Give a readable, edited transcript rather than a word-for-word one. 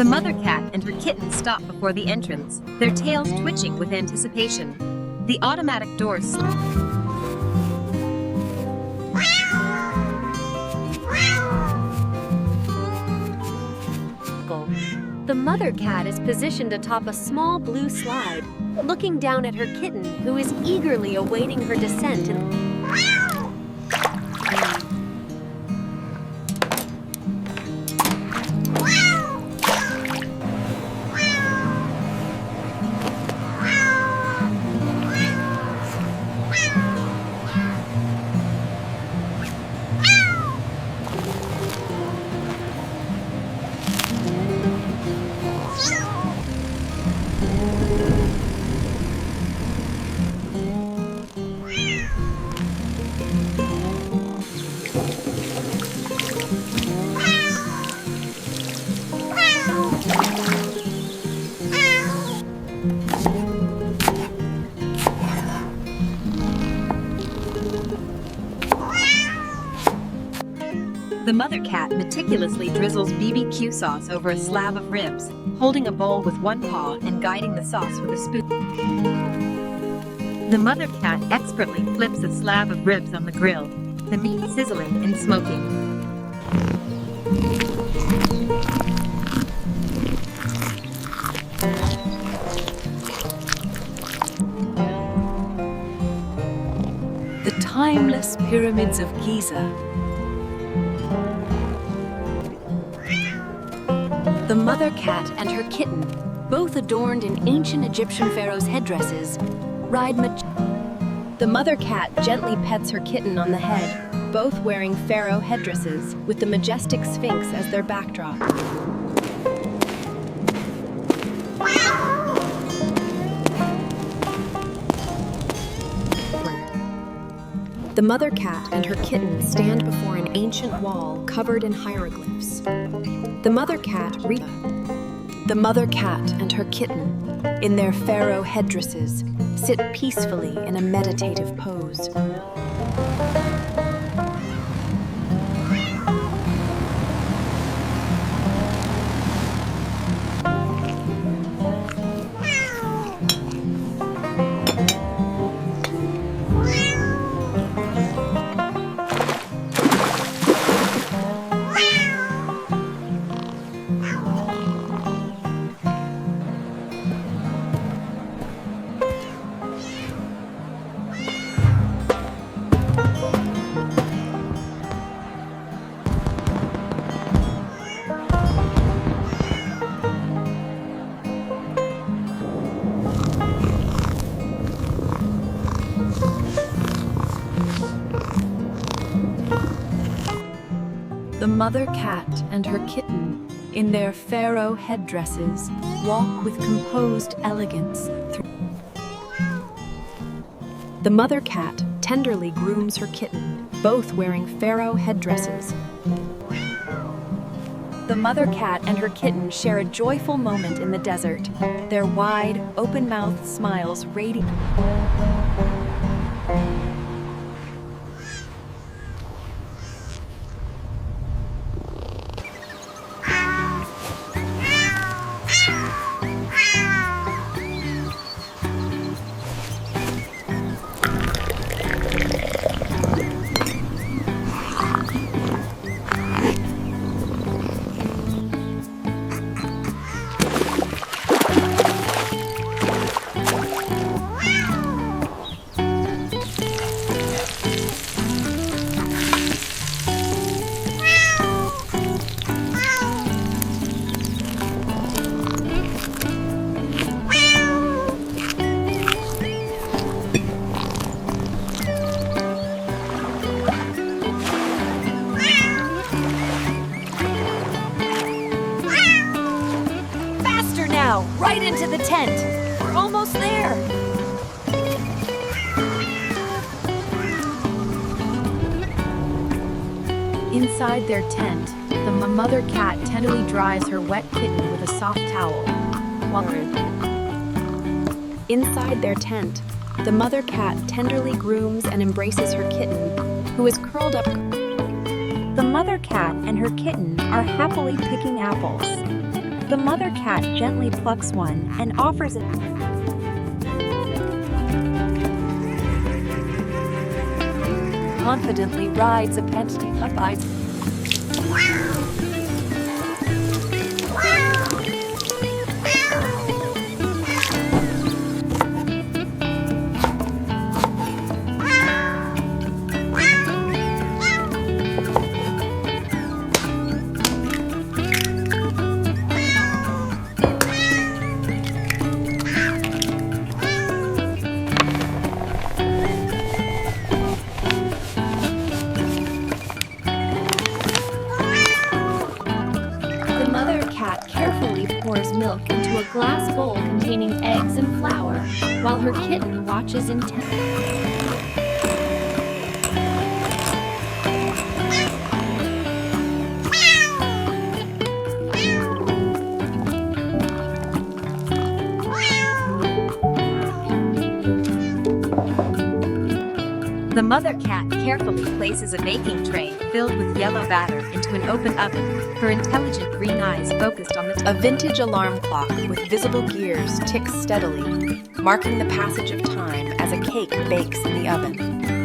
The mother cat and her kitten stop before the entrance, their tails twitching with anticipation. The automatic doors slam. The mother cat is positioned atop a small blue slide, looking down at her kitten, who is eagerly awaiting her descent. The mother cat meticulously drizzles BBQ sauce over a slab of ribs, holding a bowl with one paw and guiding the sauce with a spoon. The mother cat expertly flips a slab of ribs on the grill, the meat sizzling and smoking. The timeless pyramids of Giza. The mother cat and her kitten, both adorned in ancient Egyptian pharaohs' headdresses, ride The mother cat gently pets her kitten on the head, both wearing pharaoh headdresses with the majestic sphinx as their backdrop. The mother cat and her kitten stand before an ancient wall covered in hieroglyphs. The mother cat and her kitten, in their pharaoh headdresses, sit peacefully in a meditative pose. The mother cat and her kitten, in their pharaoh headdresses, walk with composed elegance through. The mother cat tenderly grooms her kitten, both wearing pharaoh headdresses. The mother cat and her kitten share a joyful moment in the desert, their wide, open-mouthed smiles radiant. Right into the tent. We're almost there. Inside their tent, the mother cat tenderly dries her wet kitten with a soft towel. Inside their tent, the mother cat tenderly grooms and embraces her kitten, who is curled up. The mother cat and her kitten are happily picking apples. The mother cat gently plucks one and offers it. Confidently rides a pet up ice. The mother cat carefully pours milk into a glass bowl containing eggs and flour, while her kitten watches intently. The mother cat carefully places a baking tray filled with yellow batter into an open oven, her intelligent green eyes focused on the A vintage alarm clock with visible gears ticks steadily, marking the passage of time as a cake bakes in the oven.